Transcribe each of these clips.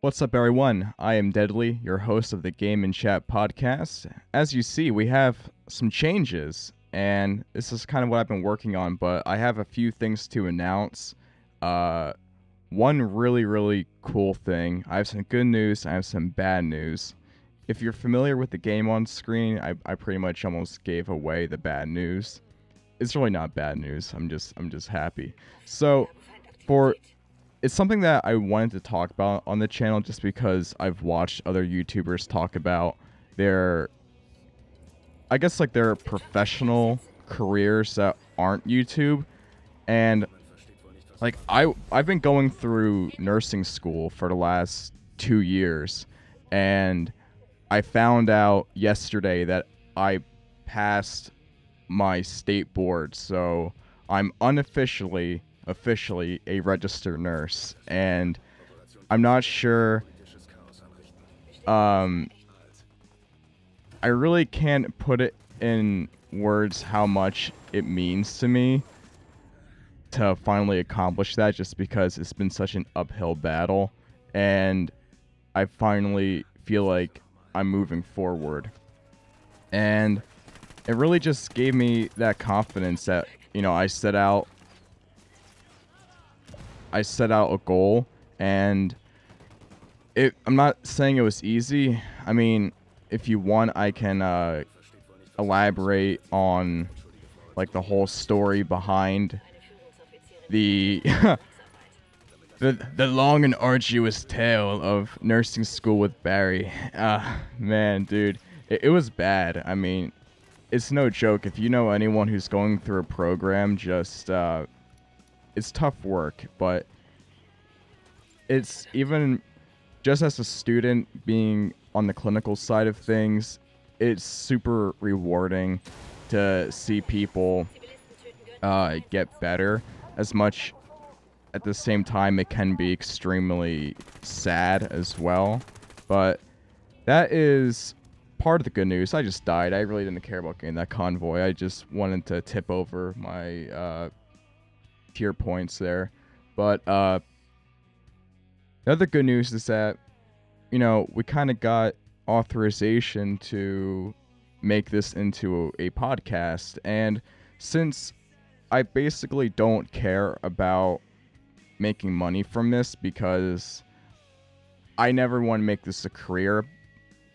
What's up, everyone? I am Deadly, your host of the Game and Chat podcast. As you see, we have some changes, and this is kind of what I've been working on, but I have a few things to announce. Uh, One really cool thing. I have some good news, I have some bad news. If you're familiar with the game on screen, I pretty much almost gave away the bad news. It's really not bad news. I'm just happy. So, for it's something that I wanted to talk about on the channel just because I've watched other YouTubers talk about their, I guess, like their professional careers that aren't YouTube. And like I've been going through nursing school for the last 2 years, and I found out yesterday that I passed my state board, so I'm officially a registered nurse, and I'm not sure. Um, I really can't put it in words how much it means to me to finally accomplish that, just because it's been such an uphill battle, and I finally feel like I'm moving forward. And it really just gave me that confidence that, I set out a goal, and I'm not saying it was easy. I mean, if you want, I can elaborate on like the whole story behind the the long and arduous tale of nursing school with Barry. Man, dude, it was bad. I mean, it's no joke. If you know anyone who's going through a program, just it's tough work, but it's even just as a student being on the clinical side of things, it's super rewarding to see people get better. As much at the same time, it can be extremely sad as well. But that is part of the good news. I just died. I really didn't care about getting that convoy. I just wanted to tip over my tier points there. But the other good news is that, we kind of got authorization to make this into a podcast. And since I basically don't care about making money from this, because I never want to make this a career,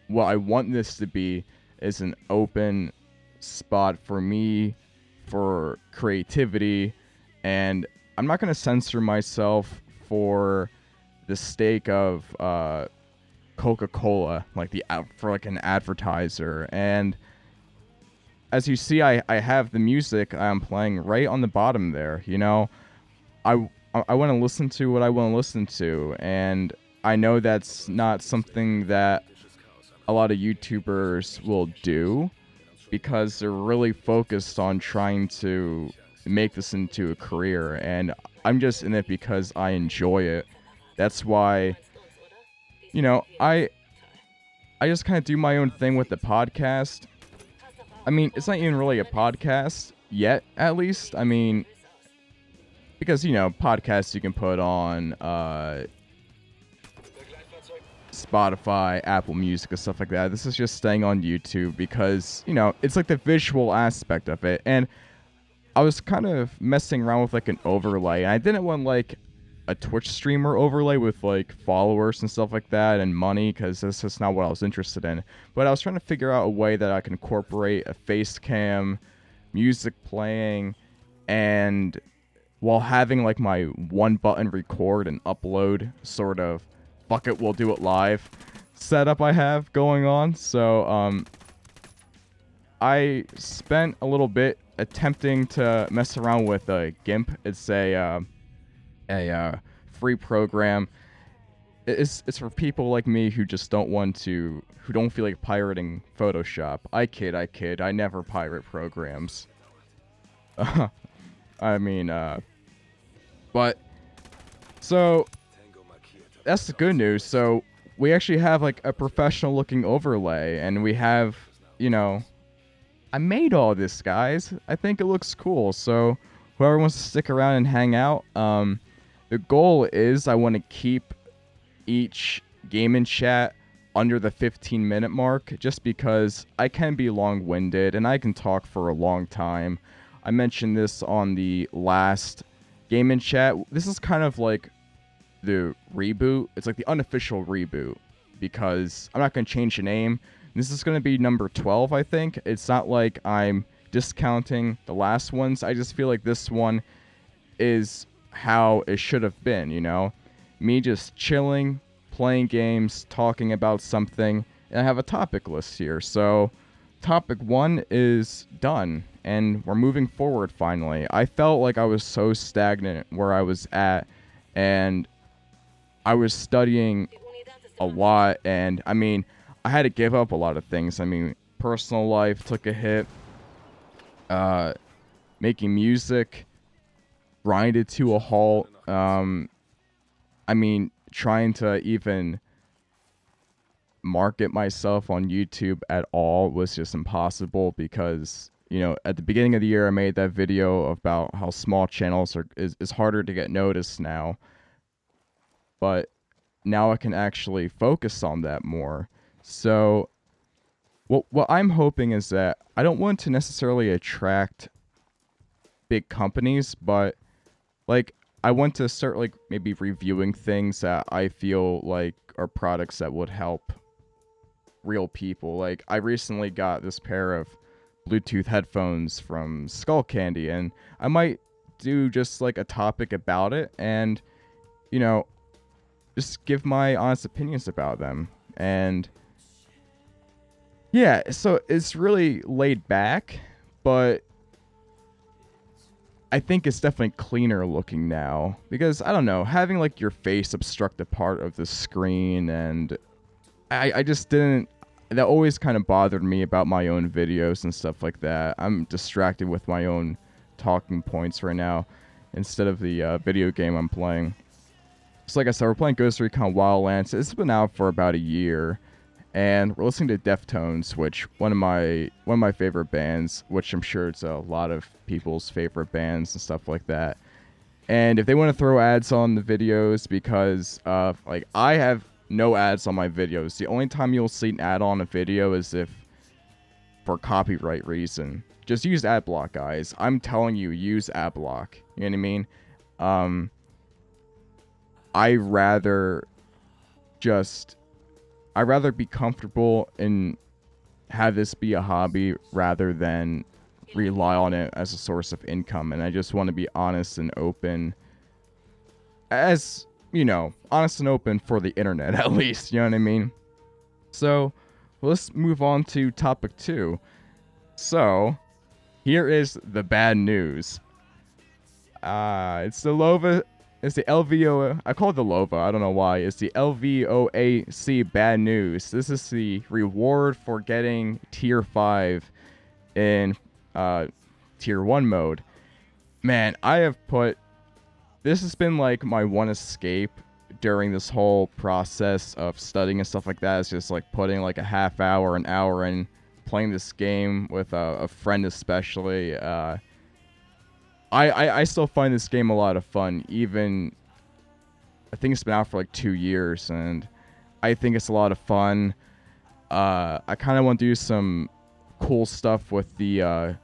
what I want this to be is an open spot for me, for creativity, and I'm not going to censor myself for the stake of Coca-Cola, like for like an advertiser. And as you see, I have the music I'm playing right on the bottom there. I want to listen to what I want to listen to, and I know that's not something that a lot of YouTubers will do, because they're really focused on trying to make this into a career, and I'm just in it because I enjoy it. That's why, I just kind of do my own thing with the podcast. I mean, it's not even really a podcast yet, at least. I mean, because, podcasts you can put on Spotify, Apple Music, and stuff like that. This is just staying on YouTube because, it's like the visual aspect of it. And I was kind of messing around with like an overlay, and I didn't want like a Twitch streamer overlay with like followers and stuff like that and money, because that's just not what I was interested in. But I was trying to figure out a way that I can incorporate a face cam, music playing, and while having like my one button record and upload sort of fuck it, we'll do it live setup I have going on. So I spent a little bit attempting to mess around with GIMP. It's a free program. It's for people like me who just who don't feel like pirating Photoshop. I kid. I never pirate programs. I mean, but so that's the good news. So we actually have like a professional looking overlay, and we have, I made all this, guys. I think it looks cool. So whoever wants to stick around and hang out, the goal is I want to keep each gaming chat under the 15-minute mark, just because I can be long-winded and I can talk for a long time. I mentioned this on the last gaming chat. This is kind of like the reboot. It's like the unofficial reboot, because I'm not going to change the name. This is going to be number 12, I think. It's not like I'm discounting the last ones. I just feel like this one is how it should have been, you know? Me just chilling, playing games, talking about something, and I have a topic list here. So topic 1 is done, and we're moving forward finally. I felt like I was so stagnant where I was at, and I was studying a lot, and I mean, I had to give up a lot of things. I mean, personal life took a hit, making music grinded to a halt. I mean, trying to even market myself on YouTube at all was just impossible, because, you know, at the beginning of the year I made that video about how small channels is harder to get noticed now. But now I can actually focus on that more. So what I'm hoping is that I don't want to necessarily attract big companies, but like I want to start like maybe reviewing things that I feel like are products that would help real people. Like I recently got this pair of Bluetooth headphones from Skull Candy, and I might do just like a topic about it, and, you know, just give my honest opinions about them. And yeah, so it's really laid back, but I think it's definitely cleaner looking now, because I don't know, having like your face obstruct a part of the screen, and I just didn't, that always kind of bothered me about my own videos and stuff like that. I'm distracted with my own talking points right now instead of the video game I'm playing. So like I said, we're playing Ghost Recon Wildlands. It's been out for about a year, and we're listening to Deftones, which one of my favorite bands, which I'm sure it's a lot of people's favorite bands and stuff like that. And if they want to throw ads on the videos, because like I have no ads on my videos. The only time you'll see an ad on a video is if for copyright reason. Just use AdBlock, guys. I'm telling you, use AdBlock. You know what I mean? I rather be comfortable and have this be a hobby rather than rely on it as a source of income. And I just want to be honest and open, as, you know, honest and open for the internet, at least, you know what I mean? So let's move on to topic 2. So here is the bad news. It's the lvoa. It's the LVO. I call it the lvoa. I don't know why. It's the lvoa-c bad news. This is the reward for getting tier 5 in tier 1 mode. Man, this has been like my one escape during this whole process of studying and stuff like that. It's just like putting like a half hour, an hour in playing this game with a friend, especially. I still find this game a lot of fun, even I think it's been out for like 2 years, and I think it's a lot of fun. I kind of want to do some cool stuff with the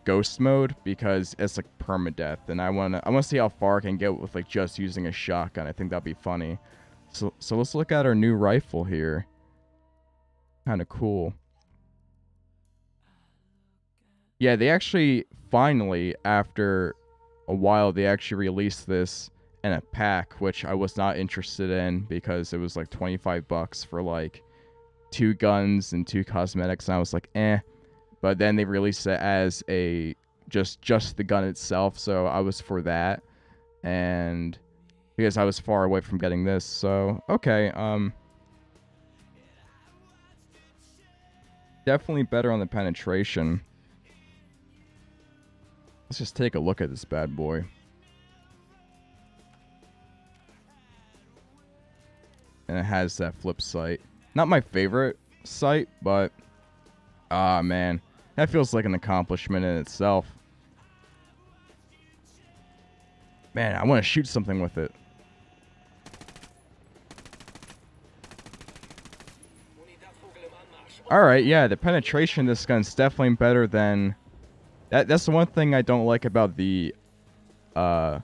ghost mode, because it's like permadeath, and I want to see how far I can get with like just using a shotgun. I think that'd be funny. So let's look at our new rifle here. Kind of cool. Yeah, they actually finally, after a while, they actually released this in a pack, which I was not interested in, because it was like $25 for like 2 guns and 2 cosmetics, and I was like, eh. But then they released it as a just the gun itself, so I was for that. And because I was far away from getting this, so okay, definitely better on the penetration. Let's just take a look at this bad boy. And it has that flip sight. Not my favorite sight, but man, that feels like an accomplishment in itself. Man, I want to shoot something with it. All right, yeah, the penetration in this gun's definitely better than that. That's the one thing I don't like about uh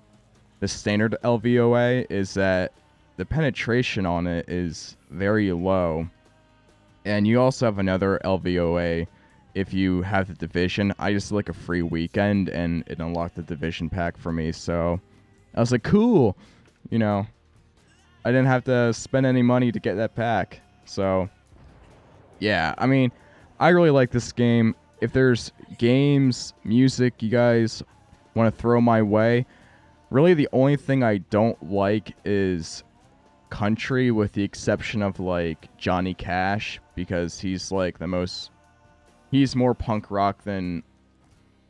the standard LVOA is that the penetration on it is very low. And you also have another LVOA if you have the division. I just did like a free weekend and it unlocked the division pack for me. So I was like, cool. You know, I didn't have to spend any money to get that pack. So yeah, I mean, I really like this game. If there's games, music you guys want to throw my way, really the only thing I don't like is country, with the exception of like Johnny Cash, because he's like he's more punk rock than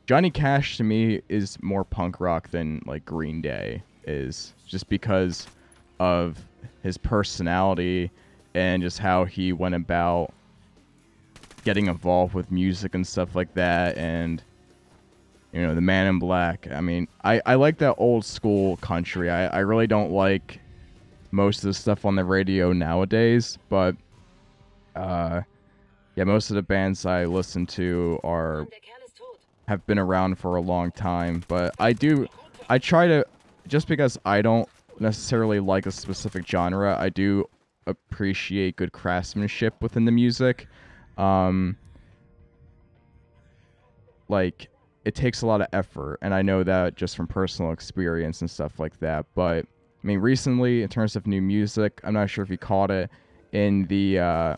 Johnny Cash to me is more punk rock than like Green Day is, just because of his personality and just how he went about getting involved with music and stuff like that. And you know, the Man in Black, I mean, I like that old school country. I really don't like most of the stuff on the radio nowadays, but yeah, most of the bands I listen to have been around for a long time. But I try to, just because I don't necessarily like a specific genre, I do appreciate good craftsmanship within the music. Like, it takes a lot of effort, and I know that just from personal experience and stuff like that. But I mean, recently, in terms of new music, I'm not sure if you caught it in the,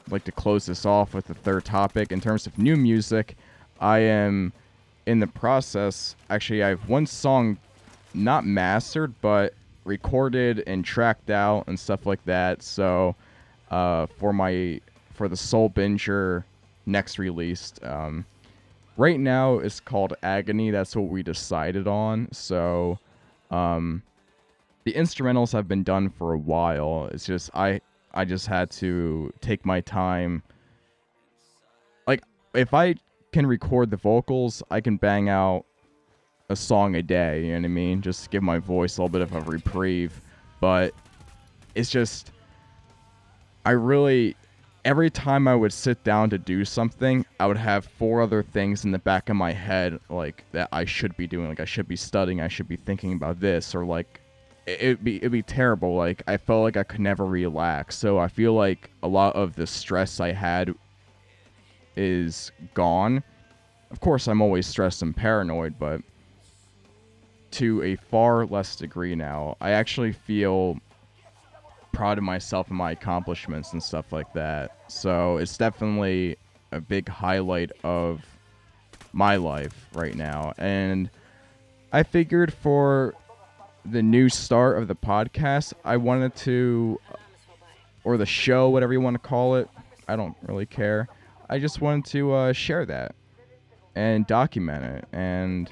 like, to close this off with the third topic, in terms of new music, I am in the process, actually, I have one song not mastered, but recorded and tracked out and stuff like that. So, for the Soul Binger next released, right now it's called Agony. That's what we decided on. So, the instrumentals have been done for a while. It's just I just had to take my time. Like, if I can record the vocals, I can bang out a song a day, you know what I mean? Just to give my voice a little bit of a reprieve. But it's just, every time I would sit down to do something, I would have 4 other things in the back of my head, like, that I should be doing. Like, I should be studying, I should be thinking about this, or like, it'd be terrible. Like, I felt like I could never relax. So I feel like a lot of the stress I had is gone. Of course, I'm always stressed and paranoid, but to a far less degree now. I actually feel proud of myself and my accomplishments and stuff like that. So it's definitely a big highlight of my life right now. And I figured for the new start of the podcast, I wanted to, or the show, whatever you want to call it, I don't really care. I just wanted to share that and document it. And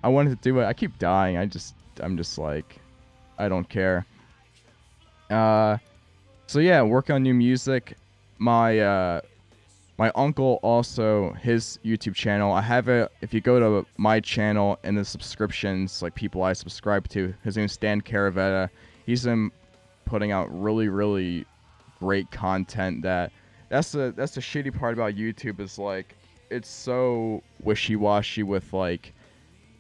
I wanted to do it. I keep dying. I'm just like, I don't care. So yeah, work on new music. My uncle also, his YouTube channel, I have it. If you go to my channel and the subscriptions, like people I subscribe to, his name's Dan Caravetta. He's been putting out really, really great content. That's the shitty part about YouTube, is like, it's so wishy-washy with like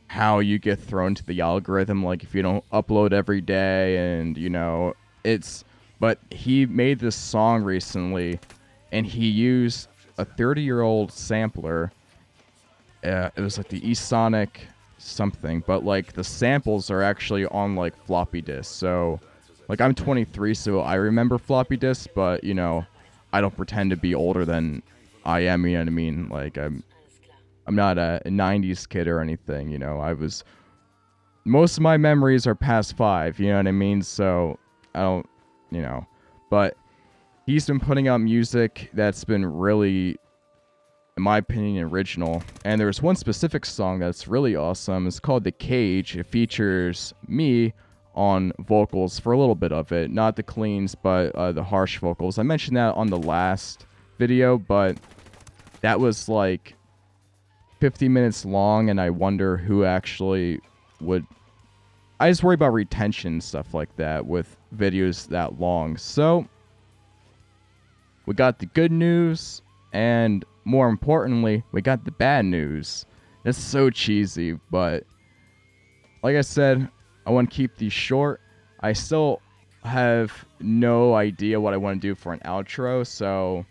how you get thrown to the algorithm. Like, if you don't upload every day, and you know, but he made this song recently, and he used a 30-year-old sampler. It was like the eSonic something, but like the samples are actually on like floppy disks. So like, I'm 23, so I remember floppy disks, but you know, I don't pretend to be older than I am, you know what I mean? Like, I'm not a 90s kid or anything, you know. Most of my memories are past 5, you know what I mean? So I don't, you know, but he's been putting out music that's been really, in my opinion, original. And there's one specific song that's really awesome. It's called The Cage. It features me on vocals for a little bit of it. Not the cleans, but the harsh vocals. I mentioned that on the last video, but that was like 50 minutes long, and I wonder who actually would... I just worry about retention, stuff like that, with videos that long. So we got the good news, and more importantly, we got the bad news. It's so cheesy, but like I said, I want to keep these short. I still have no idea what I want to do for an outro, so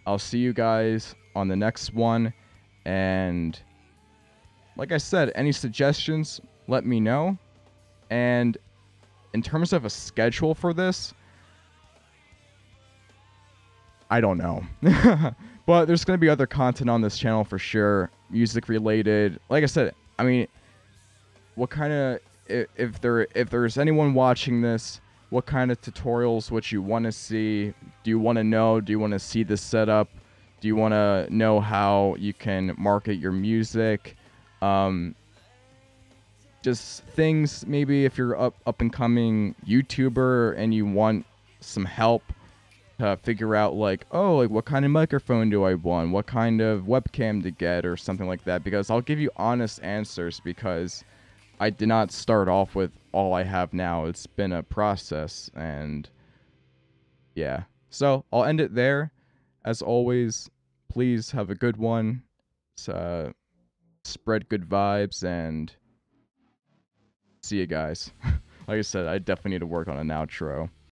I'll see you guys on the next one. And like I said, any suggestions, let me know. And in terms of a schedule for this, I don't know. But there's going to be other content on this channel for sure, music related. Like I said, I mean, what kind of, if there's anyone watching this, what kind of tutorials would you want to see? Do you want to know? Do you want to see this setup? Do you want to know how you can market your music? Just things, maybe if you're up and coming YouTuber and you want some help to figure out like, oh, like what kind of microphone do I want? What kind of webcam to get or something like that? Because I'll give you honest answers, because I did not start off with all I have now. It's been a process, and yeah. So I'll end it there. As always, please have a good one. Spread good vibes, and see you guys. Like I said, I definitely need to work on an outro.